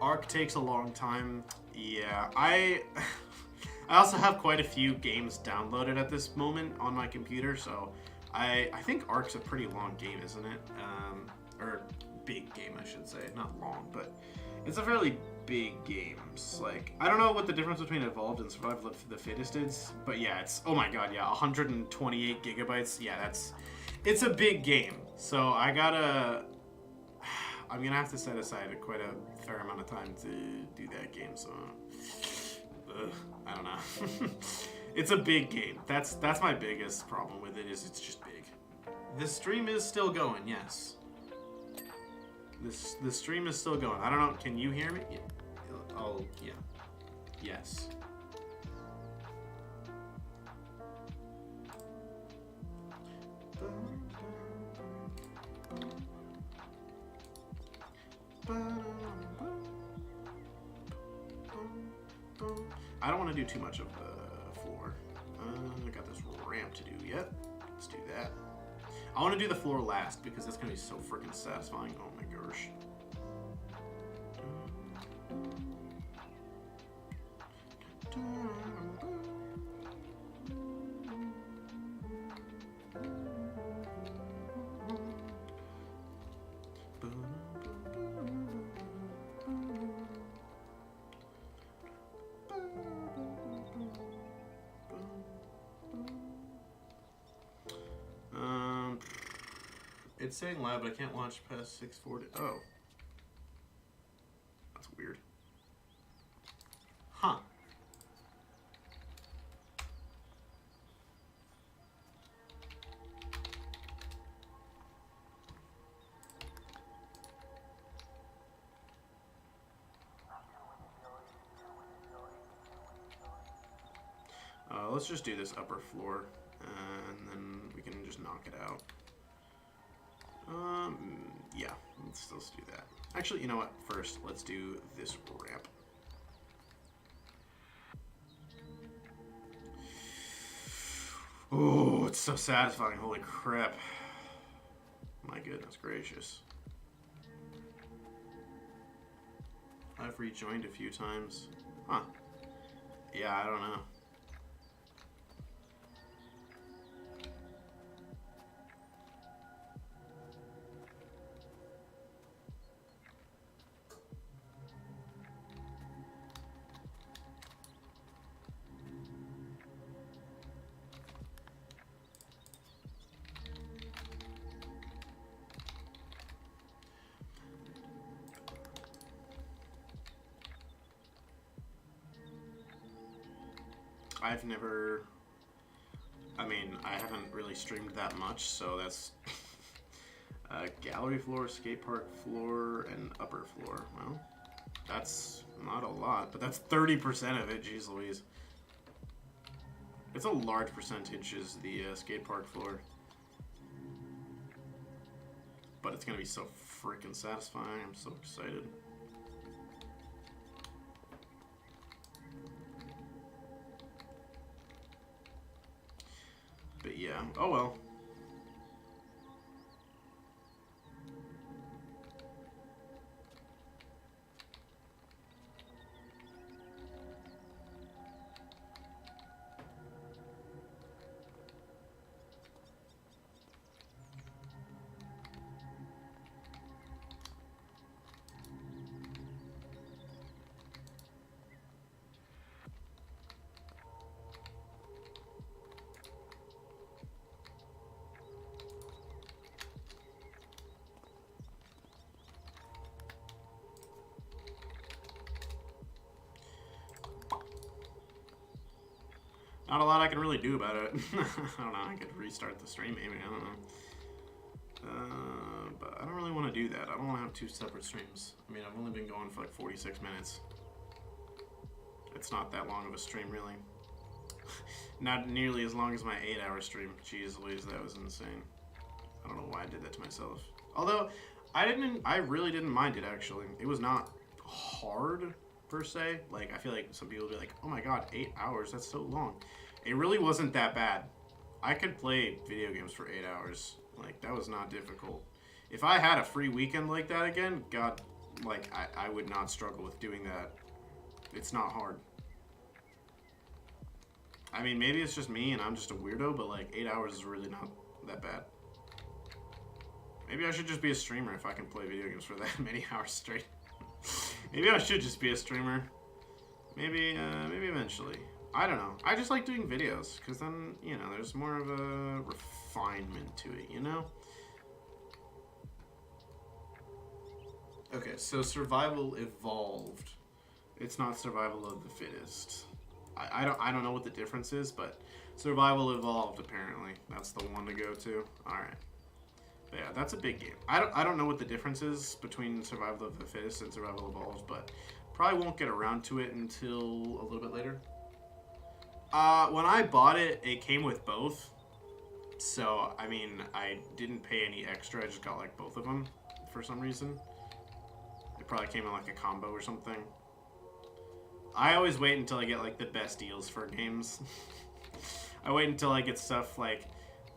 Speaker 1: Ark takes a long time. Yeah, I also have quite a few games downloaded at this moment on my computer, so I think Ark's a pretty long game, isn't it? Or big game, I should say. Not long, but it's a fairly big game. Like, I don't know what the difference between Evolved and Survival of the Fittest is, but yeah, it's, oh my god, yeah, 128 gigabytes. Yeah, it's a big game. So I'm gonna have to set aside quite a fair amount of time to do that game, so I don't know. It's a big game. That's my biggest problem with it, is it's just big. The stream is still going, yes. The stream is still going. I don't know, can you hear me? Yeah. Oh, yeah. Yes. I don't want to do too much of the floor. I got this ramp to do yet. Let's do that. I want to do the floor last because that's going to be so freaking satisfying. Oh my gosh. It's saying live, but I can't watch past 640. Oh. That's weird. Huh. Let's just do this upper floor, and then we can just knock it out. Yeah, let's do that. Actually, you know what? First, let's do this ramp. Oh, it's so satisfying. Holy crap. My goodness gracious. I've rejoined a few times. Huh. Yeah, I don't know. I've never, I haven't really streamed that much, so that's gallery floor, skate park floor, and upper floor. Well, that's not a lot, but that's 30% of it, jeez Louise. It's a large percentage is the skate park floor. But it's gonna be so freaking satisfying, I'm so excited. But yeah, oh well. not a lot I can really do about it. I don't know. I could restart the stream maybe. I don't know. But I don't really want to do that. I don't want to have 2 separate streams. I mean, I've only been going for like 46 minutes. It's not that long of a stream, really. Not nearly as long as my 8-hour stream. Jeez Louise, that was insane. I don't know why I did that to myself. Although, I really didn't mind it, actually. It was not hard, per se. Like, I feel like some people will be like, oh my god, 8 hours, that's so long. It really wasn't that bad. I could play video games for 8 hours. Like, that was not difficult. If I had a free weekend like that again, god, like, I would not struggle with doing that. It's not hard. I mean, maybe it's just me and I'm just a weirdo, but like 8 hours is really not that bad. Maybe I should just be a streamer if I can play video games for that many hours straight. Maybe I should just be a streamer. Maybe eventually. I don't know. I just like doing videos because then, you know, there's more of a refinement to it, you know? Okay, so survival evolved. It's not survival of the fittest. I don't know what the difference is, but survival evolved apparently. That's the one to go to. All right. But yeah, that's a big game. I don't know what the difference is between survival of the fittest and survival evolved, but probably won't get around to it until a little bit later. When I bought it, it came with both. So, I mean, I didn't pay any extra. I just got like both of them for some reason. It probably came in like a combo or something. I always wait until I get like the best deals for games. I wait until I get stuff like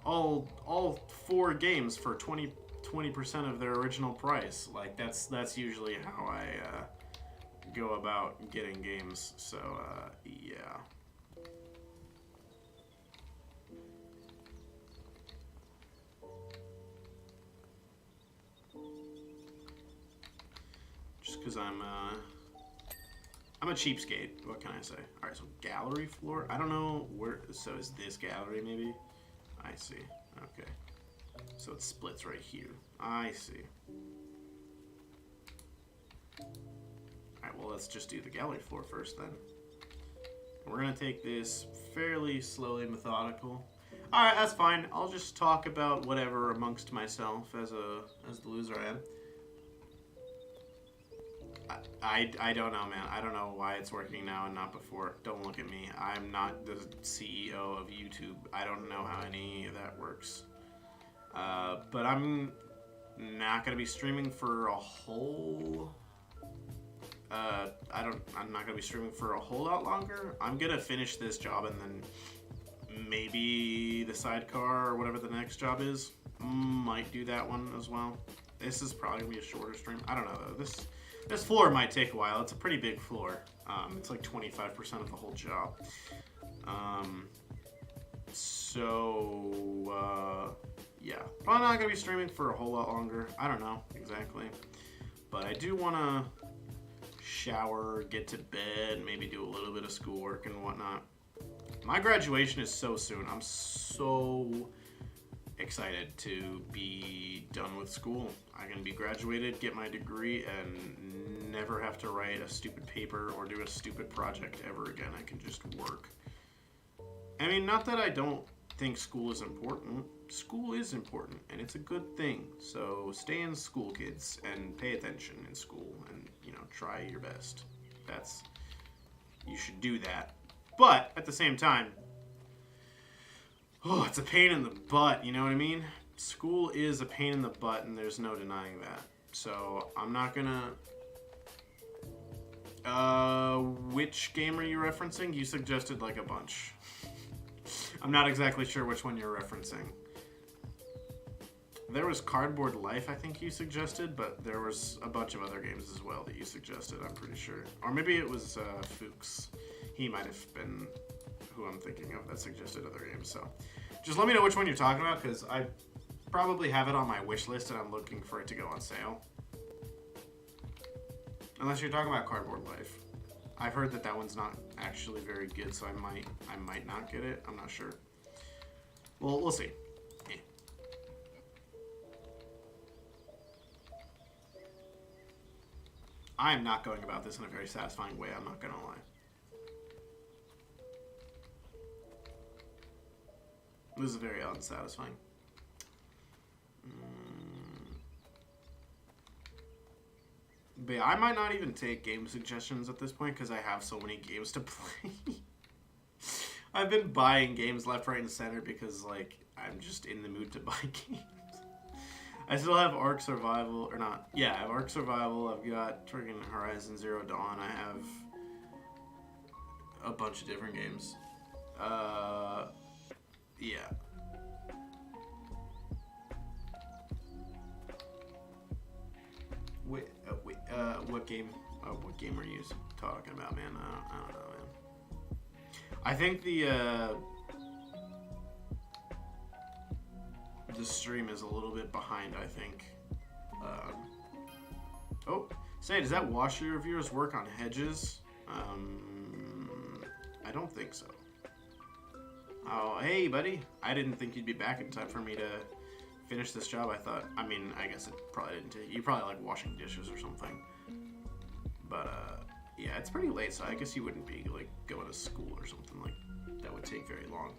Speaker 1: all 4 games for 20% of their original price. Like that's usually how I go about getting games. So yeah. Just because I'm a cheapskate. What can I say? All right, so gallery floor. I don't know where. So is this gallery maybe? I see. Okay. So it splits right here. I see. All right. Well, let's just do the gallery floor first then. We're gonna take this fairly slowly, methodical. All right, that's fine. I'll just talk about whatever amongst myself as the loser I am. I don't know, man. I don't know why it's working now and not before. Don't look at me. I'm not the CEO of YouTube. I don't know how any of that works. But I'm not gonna be streaming for a whole. I'm not gonna be streaming for a whole lot longer. I'm gonna finish this job and then maybe the sidecar or whatever the next job is. Might do that one as well. This is probably gonna be a shorter stream. I don't know though. This floor might take a while. It's a pretty big floor. It's like 25% of the whole job. Yeah. Probably not going to be streaming for a whole lot longer. I don't know exactly. But I do want to shower, get to bed, maybe do a little bit of schoolwork and whatnot. My graduation is so soon. I'm so excited to be done with school. I can be graduated, get my degree, and never have to write a stupid paper or do a stupid project ever again. I can just work. I mean, not that I don't think school is important. School is important, and it's a good thing. So stay in school, kids, and pay attention in school, and, you know, try your best. You should do that. But, at the same time, oh, it's a pain in the butt, you know what I mean? School is a pain in the butt, and there's no denying that. So, I'm not gonna... which game are you referencing? You suggested, like, a bunch. I'm not exactly sure which one you're referencing. There was Cardboard Life, I think you suggested, but there was a bunch of other games as well that you suggested, I'm pretty sure. Or maybe it was Fuchs. He might have been who I'm thinking of that suggested other games. So just let me know which one you're talking about, because I probably have it on my wish list and I'm looking for it to go on sale. Unless you're talking about Cardboard Life. I've heard that one's not actually very good, so I might not get it. I'm not sure. Well, we'll see. Yeah. I am not going about this in a very satisfying way, I'm not gonna lie. This is very unsatisfying. But yeah, I might not even take game suggestions at this point because I have so many games to play. I've been buying games left, right, and center because, like, I'm just in the mood to buy games. I still have Ark Survival, or not. Yeah, I have Ark Survival. I've got freaking Horizon Zero Dawn. I have a bunch of different games. Yeah. What game? What game are you talking about, man? I don't know, man. I think the stream is a little bit behind. I think. Oh, say, does that washer of yours work on hedges? I don't think so. Oh, hey, buddy. I didn't think you'd be back in time for me to finish this job. I mean, I guess it probably didn't take you. Probably like washing dishes or something. But, yeah, it's pretty late, so I guess you wouldn't be, like, going to school or something like that would take very long.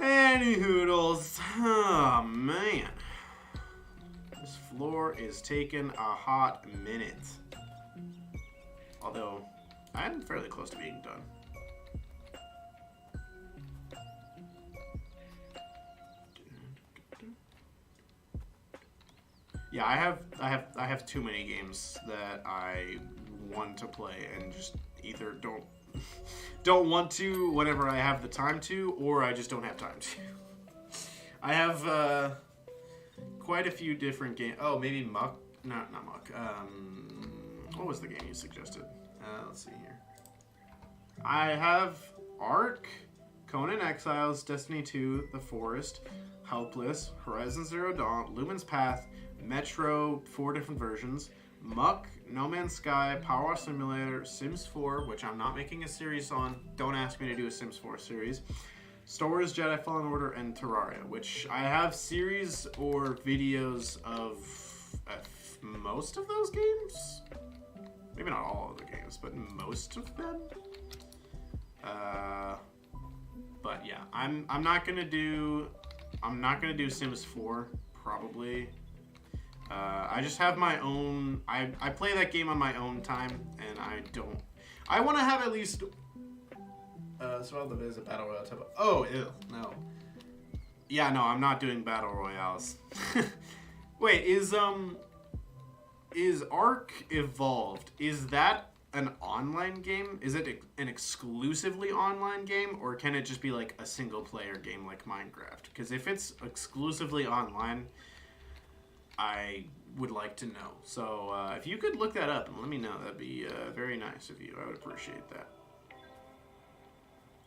Speaker 1: Any hoodles. Oh, man. This floor is taking a hot minute. Although, I'm fairly close to being done. Yeah, I have too many games that I want to play and just either don't want to whenever I have the time to, or I just don't have time to. I have quite a few different games. Oh, maybe Muck? Not Muck. What was the game you suggested? Let's see here. I have Ark, Conan Exiles, Destiny 2, The Forest, Helpless, Horizon Zero Dawn, Lumen's Path, Metro, 4 different versions, Muck, No Man's Sky, Power Wash Simulator, Sims 4, which I'm not making a series on. Don't ask me to do a Sims 4 series. Star Wars Jedi Fallen Order, and Terraria, which I have series or videos of most of those games. Maybe not all of the games, but most of them. But yeah, I'm not gonna do Sims 4 probably. I just have my own. I play that game on my own time, and I want to have at least. Survival the Viz, a battle royale type. Oh, ew, no. Yeah, no, I'm not doing battle royales. Wait, is Ark Evolved? Is that an online game? Is it an exclusively online game, or can it just be like a single player game like Minecraft? Because if it's exclusively online, I would like to know. So if you could look that up and let me know, that'd be very nice of you. I would appreciate that.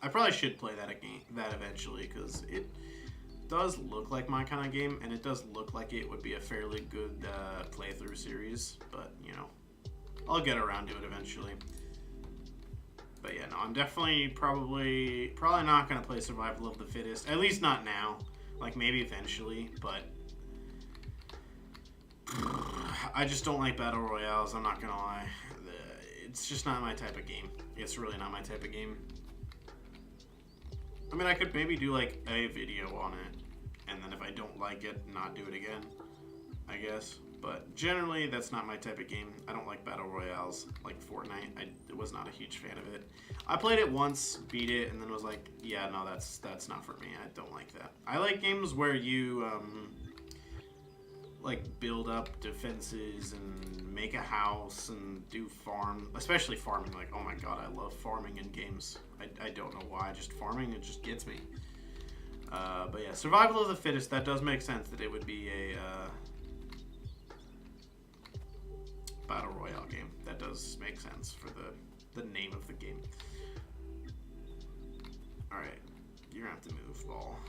Speaker 1: I probably should play that eventually, because it does look like my kind of game, and it does look like it would be a fairly good playthrough series. But you know, I'll get around to it eventually. But yeah, no, I'm definitely probably not gonna play Survival of the Fittest. At least not now. Like maybe eventually, but I just don't like battle royales. I'm not gonna lie. It's just not my type of game. It's really not my type of game. I mean, I could maybe do like a video on it, and then if I don't like it, not do it again, I guess. But generally, that's not my type of game. I don't like battle royales, like Fortnite. I was not a huge fan of it. I played it once, beat it, and then was like, yeah, no, that's not for me. I don't like that. I like games where you like build up defenses and make a house and do farm, especially farming. Like, oh my god, I love farming in games. I don't know why, just farming, it just gets me. But yeah, Survival of the Fittest, that does make sense that it would be a battle royale game. That does make sense for the name of the game. Alright, you're gonna have to move, ball.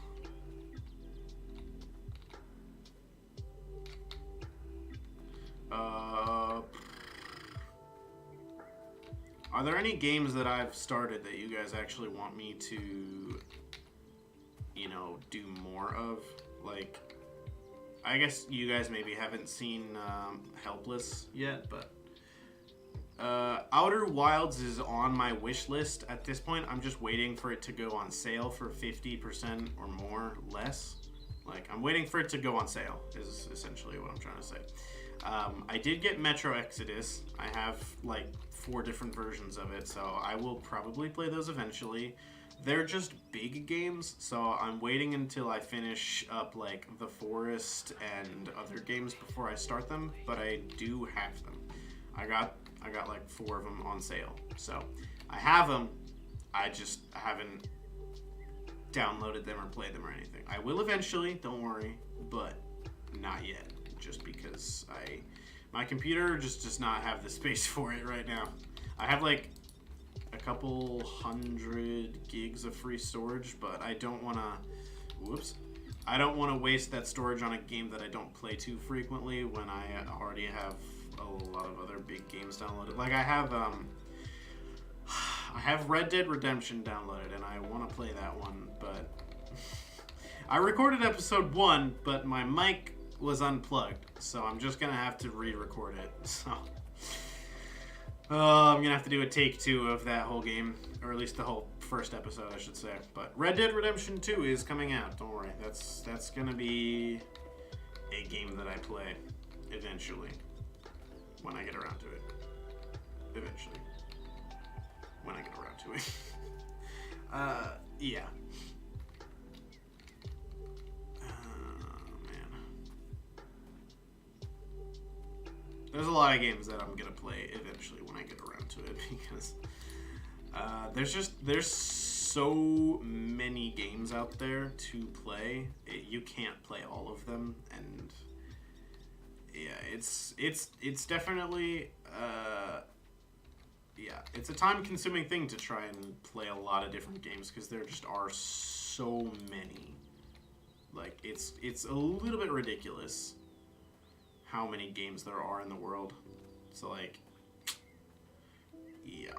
Speaker 1: Are there any games that I've started that you guys actually want me to, you know, do more of? Like, I guess you guys maybe haven't seen Helpless yet, but Outer Wilds is on my wish list at this point. I'm just waiting for it to go on sale for 50% or more less. Like, I'm waiting for it to go on sale, is essentially what I'm trying to say. I did get Metro Exodus. I have, like, 4 different versions of it, so I will probably play those eventually. They're just big games, so I'm waiting until I finish up, like, The Forest and other games before I start them, but I do have them. I got like 4 of them on sale, so I have them. I just haven't downloaded them or played them or anything. I will eventually, don't worry, but not yet, just because my computer just does not have the space for it right now. I have like a couple 100 gigs of free storage, but I don't want to waste that storage on a game that I don't play too frequently when I already have a lot of other big games downloaded. Like I have Red Dead Redemption downloaded, and I want to play that one, but I recorded episode 1, but my mic was unplugged, so I'm just gonna have to re-record it. So I'm gonna have to do a take 2 of that whole game, or at least the whole first episode, I should say. But Red Dead Redemption 2 is coming out. Don't worry, that's gonna be a game that I play eventually. When I get around to it. Eventually. When I get around to it. Yeah. Man. There's a lot of games that I'm gonna play eventually when I get around to it, because there's so many games out there to play. You can't play all of them, and yeah, it's definitely it's a time-consuming thing to try and play a lot of different games, because there just are so many. Like, it's a little bit ridiculous how many games there are in the world. So, like, yeah.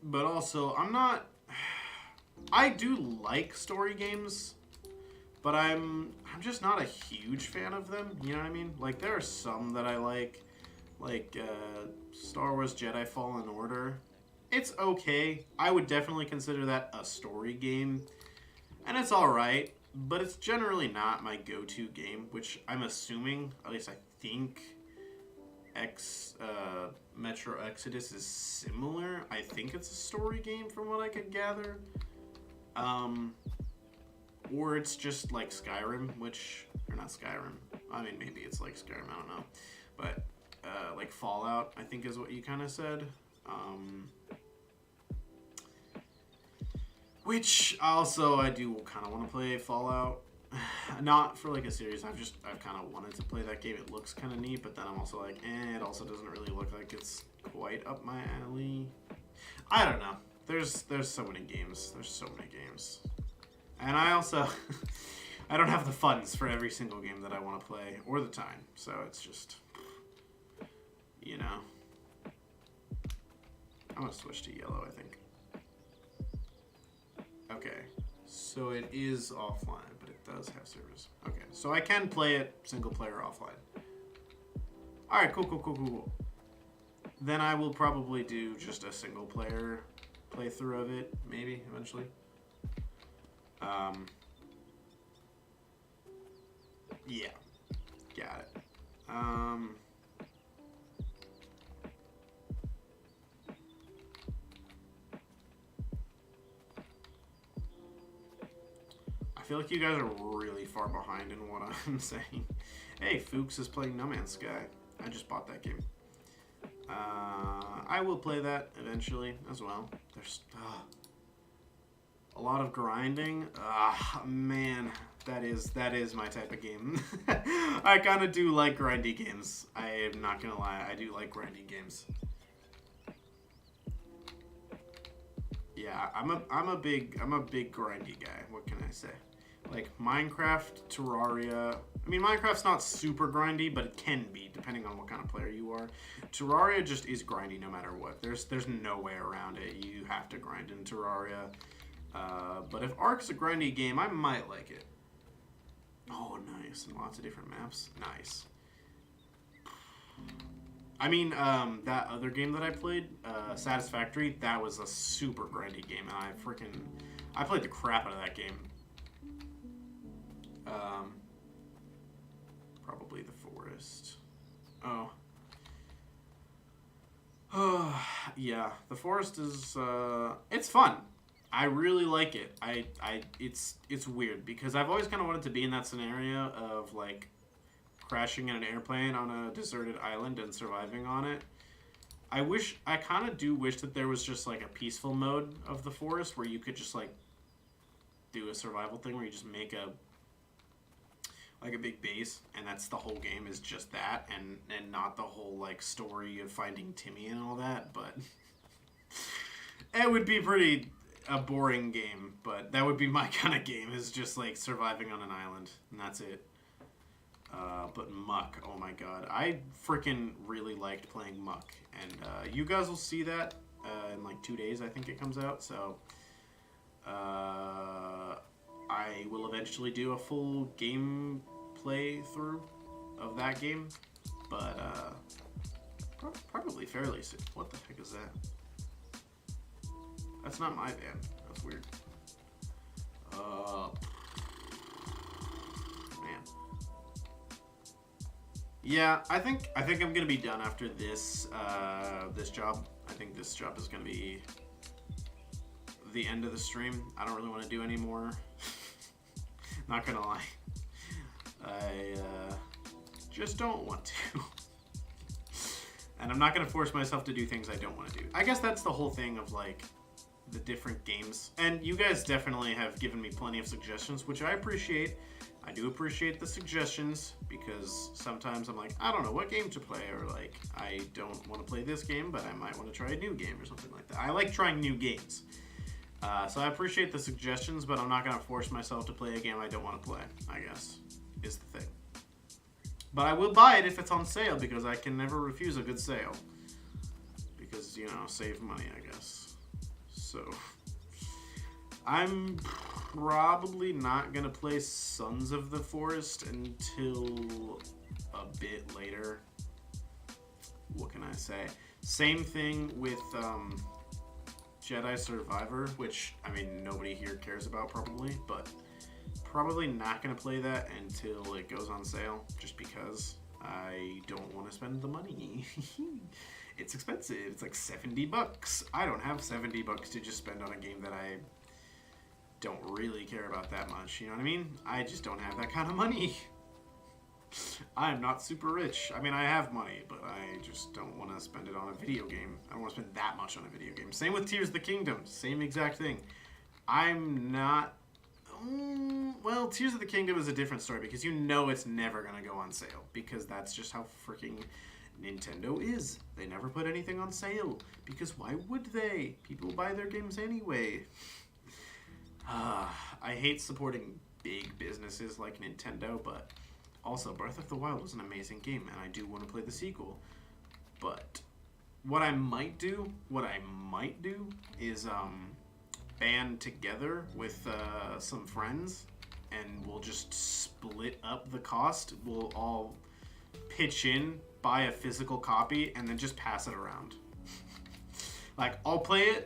Speaker 1: But also, I do like story games, but I'm just not a huge fan of them, you know what I mean? Like, there are some that I like Star Wars Jedi Fallen Order. It's okay. I would definitely consider that a story game, and it's alright, but it's generally not my go-to game, which I'm assuming, at least I think, Metro Exodus is similar. I think it's a story game from what I could gather. Or it's just like Skyrim, or not Skyrim. I mean, maybe it's like Skyrim, I don't know. But, like Fallout, I think is what you kind of said. Which also I do kind of want to play Fallout. Not for like a series, I've kind of wanted to play that game. It looks kind of neat, but then I'm also like, it also doesn't really look like it's quite up my alley. I don't know. There's so many games. There's so many games. And I also, I don't have the funds for every single game that I want to play, or the time, so it's just, you know. I'm going to switch to yellow, I think. Okay, so it is offline, but it does have service. Okay, so I can play it single player offline. Alright, cool. Then I will probably do just a single player playthrough of it, maybe, eventually. Yeah, got it. I feel like you guys are really far behind in what I'm saying. Hey, Fuchs is playing No Man's Sky. I just bought that game. I will play that eventually as well. There's a lot of grinding. Man, that is my type of game. I kind of do like grindy games. I am not gonna lie, I do like grindy games. Yeah, I'm a big grindy guy. What can I say? Like Minecraft, Terraria. I mean, Minecraft's not super grindy, but it can be depending on what kind of player you are. Terraria just is grindy no matter what. There's no way around it. You have to grind in Terraria. But if Ark's a grindy game, I might like it. Oh, nice. And lots of different maps. Nice. I mean, that other game that I played, Satisfactory, that was a super grindy game, and I played the crap out of that game. Probably The Forest. Oh. Yeah, The Forest is, it's fun. I really like it. It's weird because I've always kind of wanted to be in that scenario of like crashing in an airplane on a deserted island and surviving on it. I kind of do wish that there was just like a peaceful mode of The Forest where you could just like do a survival thing where you just make a big base and that's the whole game is just that and not the whole like story of finding Timmy and all that, but it would be pretty a boring game, but that would be my kind of game is just like surviving on an island and that's it. But Muck, oh my god, I freaking really liked playing Muck, and you guys will see that in like 2 days. I think it comes out, so I will eventually do a full game playthrough of that game, but probably fairly soon. What the heck is that? That's not my van. That's weird. Man. Yeah, I think I'm gonna be done after this this job. I think this job is gonna be the end of the stream. I don't really want to do any more. Not gonna lie. I just don't want to. And I'm not gonna force myself to do things I don't want to do. I guess that's the whole thing of like the different games. And you guys definitely have given me plenty of suggestions, which I appreciate. I do appreciate the suggestions because sometimes I'm like, I don't know what game to play, or like, I don't want to play this game, but I might want to try a new game or something like that. I like trying new games. So I appreciate the suggestions, but I'm not going to force myself to play a game I don't want to play, I guess, is the thing. But I will buy it if it's on sale because I can never refuse a good sale. Because, you know, save money, I guess. So, I'm probably not going to play Sons of the Forest until a bit later. What can I say? Same thing with Jedi Survivor, which, I mean, nobody here cares about probably, but probably not going to play that until it goes on sale, just because I don't want to spend the money. It's expensive. It's like $70. I don't have $70 to just spend on a game that I don't really care about that much. You know what I mean? I just don't have that kind of money. I'm not super rich. I mean, I have money, but I just don't want to spend it on a video game. I don't want to spend that much on a video game. Same with Tears of the Kingdom. Same exact thing. I'm not... well, Tears of the Kingdom is a different story because you know it's never going to go on sale because that's just how freaking Nintendo is. They never put anything on sale because why would they? People buy their games anyway. I hate supporting big businesses like Nintendo, but also Breath of the Wild was an amazing game and I do want to play the sequel. But what I might do is band together with some friends and we'll just split up the cost. We'll all pitch in, buy a physical copy, and then just pass it around. Like, I'll play it